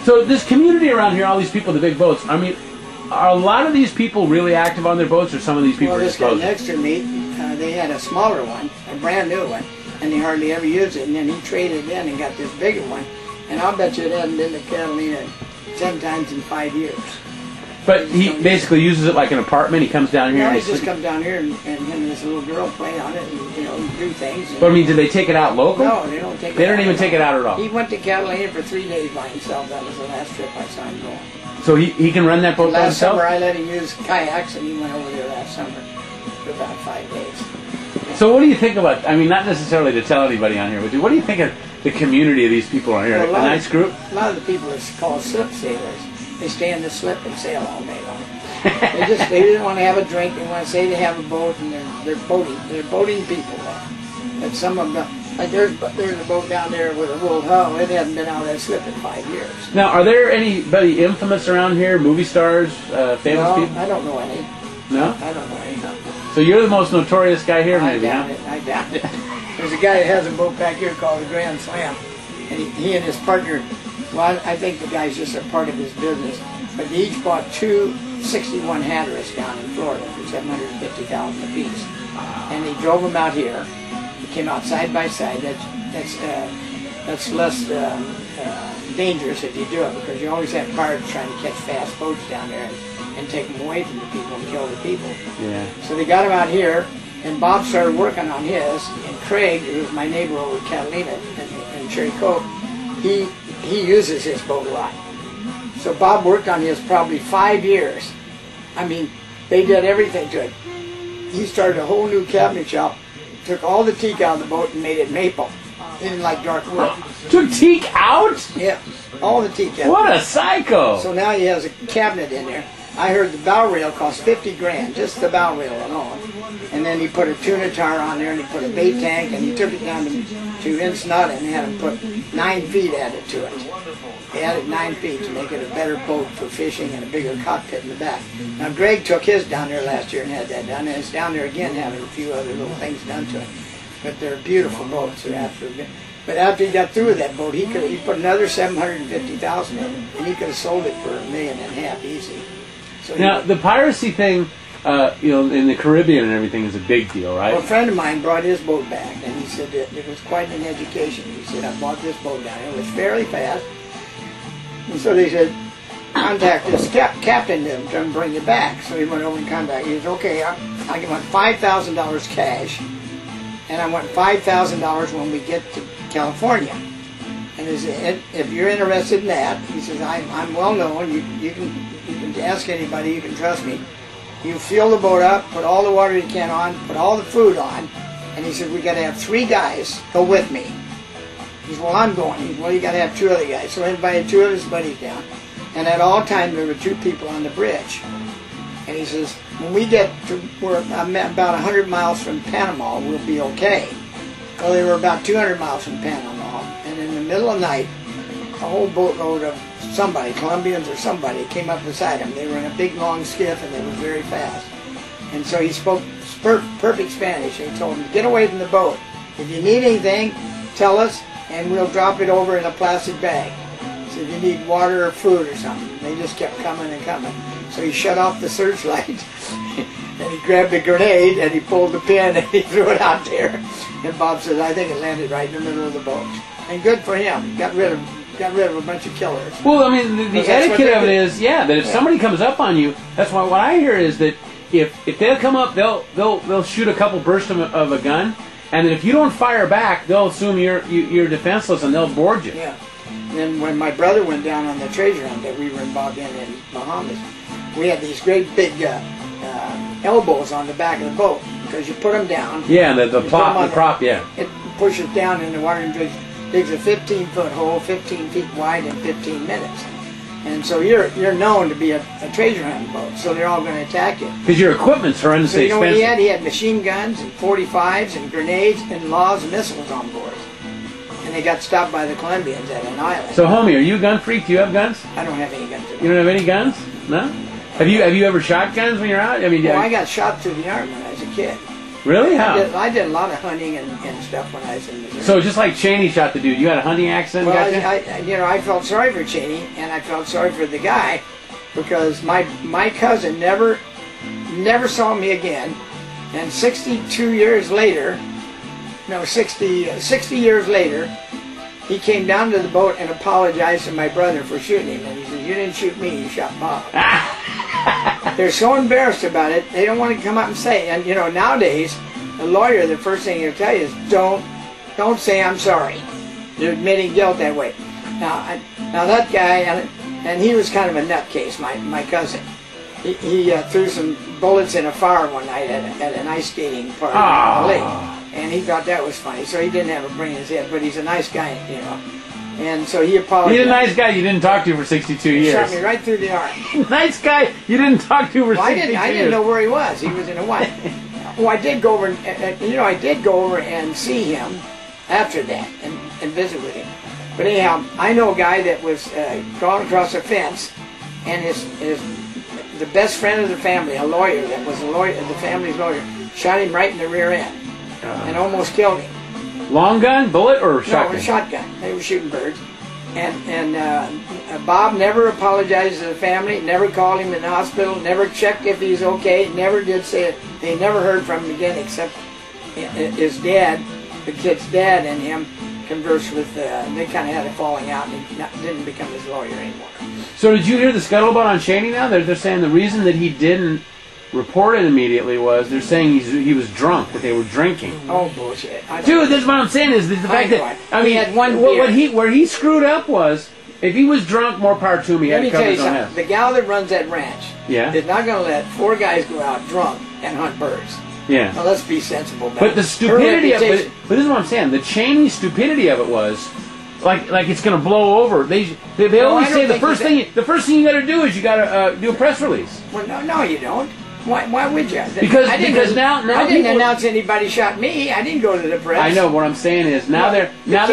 So this community around here, all these people with the big boats, I mean, are a lot of these people really active on their boats, or some of these people well, are this just guy next to me, they had a smaller one, a brand new one, and they hardly ever used it, and then he traded in and got this bigger one, and I'll bet you it hasn't been to Catalina 10 times in 5 years. But he basically uses it like an apartment. He comes down here. Yeah, and he just comes down here, and him and this little girl play on it, and do things. But I mean, did they take it out local? No, they don't take it out. They don't even take it out at all. He went to Catalina for 3 days by himself. That was the last trip I saw him go. So he can run that boat by himself? Last summer I let him use kayaks, and he went over there last summer for about 5 days. So what do you think about, I mean, not necessarily to tell anybody on here, but what do you think of the community of these people on here? Well, a nice group? A lot of the people are called slip sailors. They stay in the slip and sail all day long. they didn't want to have a drink. They want to say they have a boat, and they're boating people. And some of them, like there's a boat down there with a wool hull. It hasn't been out of that slip in 5 years. Now, are there anybody infamous around here? Movie stars, famous people? I don't know any. No? I don't know any. So you're the most notorious guy here, maybe, huh? I doubt it. There's a guy that has a boat back here called the Grand Slam, and he and his partner. Well, I think the guy's just a part of his business. But they each bought two 61 hatteras down in Florida for $750,000 apiece, and they drove them out here. They came out side by side. That's less dangerous if you do it, because you always have pirates trying to catch fast boats down there and take them away from the people and kill the people. Yeah. So they got him out here, and Bob started working on his. And Craig, who was my neighbor over at Catalina in Cherry Cove, he uses his boat a lot. So Bob worked on his probably 5 years. I mean, they did everything to it. He started a whole new cabinet shop, took all the teak out of the boat and made it maple. He didn't like dark wood. Took teak out? Yeah, all the teak out. What a psycho! So now he has a cabinet in there. I heard the bow rail cost 50 grand, just the bow rail alone. And then he put a tuna tar on there, and he put a bait tank, and he took it down to Ensenada and had him put 9 feet added to it. He added 9 feet to make it a better boat for fishing and a bigger cockpit in the back. Now Greg took his down there last year and had that done, and it's down there again having a few other little things done to it. But they're beautiful boats. But after he got through with that boat, he put another $750,000 in it, and he could have sold it for $1.5 million easy. So now the piracy thing, in the Caribbean and everything is a big deal, right? Well, a friend of mine brought his boat back, and he said that it was quite an education. He said, I bought this boat down here. It was fairly fast. And so they said, contact this captain to bring you back. So he went over and contacted. He said, okay, I want $5,000 cash, and I want $5,000 when we get to California. And he said, if you're interested in that, he says, I'm well known. You can ask anybody. You can trust me. You fill the boat up, put all the water you can on, put all the food on, and he said, we got to have 3 guys go with me. He said, well, I'm going. He said, well, you got to have 2 other guys. So he invited 2 of his buddies down. And at all times, there were 2 people on the bridge. And he says, when we get to, I'm about 100 miles from Panama, we'll be okay. Well, they were about 200 miles from Panama. And in the middle of the night, a whole boatload of somebody, Colombians or somebody, came up beside him. They were in a big, long skiff, and they were very fast. And so he spoke perfect Spanish. And he told them, get away from the boat. If you need anything, tell us, and we'll drop it over in a plastic bag. So if you need water or food or something. They just kept coming and coming. So he shut off the searchlight, and he grabbed a grenade, and he pulled the pin, and he threw it out there. And Bob says, I think it landed right in the middle of the boat. And good for him. Got rid of a bunch of killers. Well, I mean, the etiquette of it is, that if somebody comes up on you, that's why what I hear is that if they'll come up, they'll shoot a couple bursts of a gun, and then if you don't fire back, they'll assume you're defenseless and they'll board you. Yeah. And then when my brother went down on the treasure hunt that we were involved in Bahamas, we had these great big elbows on the back of the boat because you put them down. Yeah, the prop, yeah. It pushes down in the water and digs a 15-foot hole, 15 feet wide in 15 minutes. And so you're known to be a treasure hunting boat, so they're all going to attack you. Because your equipment's horrendously so you know expensive. What he had? He had machine guns and 45s and grenades and Laws missiles on board. And they got stopped by the Colombians at an island. So, homie, are you a gun freak? Do you have guns? I don't have any guns. You don't have any guns? No? Have you ever shot guns when you're out? I mean, well, I got shot through the arm when I was a kid. Really? How? I did a lot of hunting and stuff when I was in Missouri. So just like Cheney shot the dude, you had a hunting accident? Well, gotcha? I felt sorry for Cheney, and I felt sorry for the guy, because my cousin never saw me again, and 62 years later, no, 60 years later, he came down to the boat and apologized to my brother for shooting him. And he said, "You didn't shoot me, you shot Bob." They're so embarrassed about it, they don't want to come out and say. And nowadays, a lawyer, the first thing he'll tell you is, don't say I'm sorry. They're admitting guilt that way. Now that guy, and he was kind of a nutcase, my cousin. He threw some bullets in a fire one night at an ice skating party in the lake. And he thought that was funny, so he didn't have a brain in his head, but he's a nice guy, And so he apologized. He's a nice guy you didn't talk to for 62 years. He shot me right through the arm. Nice guy you didn't talk to for 62 years. I didn't know where he was. He was in Hawaii. Well, I did go over, I did go over and see him after that and visit with him. But anyhow, I know a guy that was gone across a fence, and the best friend of the family, a lawyer that was the family's lawyer, shot him right in the rear end. And almost killed him. Long gun, bullet, or shotgun? No, a shotgun. They were shooting birds. And Bob never apologized to the family, never called him in the hospital, never checked if he's okay, never did say it. They never heard from him again, except his dad, the kid's dad, and him conversed with, they kind of had a falling out, and he didn't become his lawyer anymore. So did you hear the scuttlebutt on Cheney now? They're saying the reason that he didn't report it immediately was they're saying he was drunk, that they were drinking. Oh, bullshit. Dude, that's what I'm saying is the fact that, I mean, had one where he screwed up was, if he was drunk, more power to him, he had to cover his own ass. The gal that runs that ranch is not going to let 4 guys go out drunk and hunt birds. Yeah. Now, let's be sensible about But the stupidity of it, but this is what I'm saying, the Cheney stupidity of it was, like it's going to blow over. They always say the first thing you got to do is you got to do a press release. Well, no, you don't. Why would you? Because now I didn't announce anybody shot me. I didn't go to the press. I know what I'm saying is now they're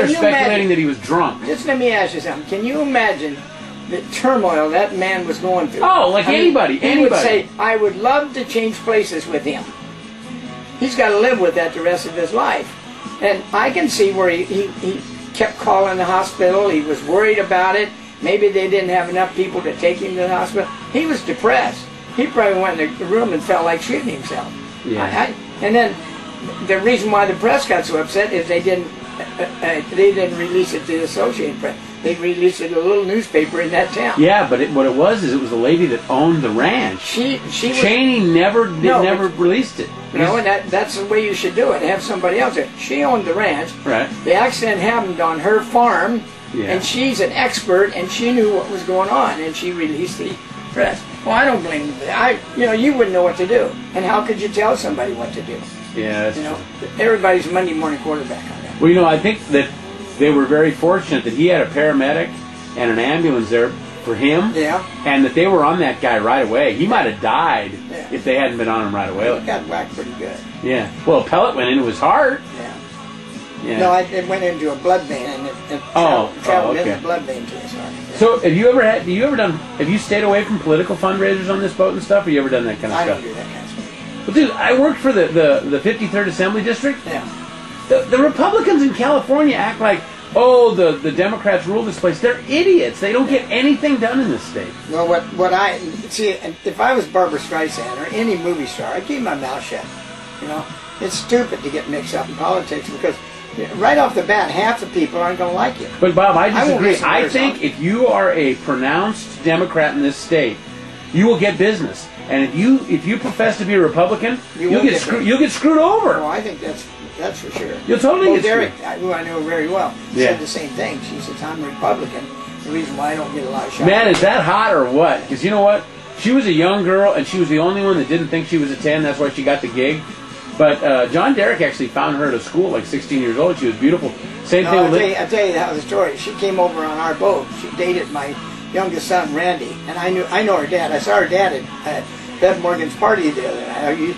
speculating that he was drunk. Just let me ask you something. Can you imagine the turmoil that man was going through? Oh, like anybody. He would say, "I would love to change places with him." He's got to live with that the rest of his life, and I can see where he kept calling the hospital. He was worried about it. Maybe they didn't have enough people to take him to the hospital. He was depressed. He probably went in the room and felt like shooting himself. Yeah. And then the reason why the press got so upset is they didn't release it to the Associated Press. They released it to a little newspaper in that town. Yeah, but what it was the lady that owned the ranch. Cheney never released it. No, and that's the way you should do it. Have somebody else there. She owned the ranch. Right. The accident happened on her farm, and she's an expert, and she knew what was going on, and she released the press. Well, I don't blame you. You wouldn't know what to do, and how could you tell somebody what to do? Yeah, everybody's Monday morning quarterback on that. Well, I think that they were very fortunate that he had a paramedic and an ambulance there for him. Yeah. And that they were on that guy right away. He might have died if they hadn't been on him right away. He got whacked pretty good. Yeah. Well, a pellet went into his heart. Yeah. No, it went into a blood vein and it traveled in the blood vein to his heart. Yeah. So, have you stayed away from political fundraisers on this boat and stuff, or you ever done that kind of stuff? I don't do that kind of stuff. Well, dude, I worked for the 53rd Assembly District. Yeah. The Republicans in California act like, the Democrats rule this place. They're idiots. They don't get anything done in this state. Well, what I see, if I was Barbara Streisand or any movie star, I'd keep my mouth shut. It's stupid to get mixed up in politics because right off the bat, half the people aren't going to like you. But Bob, I disagree. I think if you are a pronounced Democrat in this state, you will get business. And if you profess to be a Republican, you'll get screwed over. Well, I think that's for sure. You'll totally get Derek, screwed. who I know very well, said the same thing. She says, "I'm a Republican. The reason why I don't get a lot of shots." Man, is that hot or what? Because you know what? She was a young girl, and she was the only one that didn't think she was a 10. That's why she got the gig. But John Derek actually found her at a school like 16 years old. She was beautiful. Same thing with I'll tell you the story. She came over on our boat. She dated my youngest son, Randy, and I know her dad. I saw her dad at Bev Morgan's party the other night.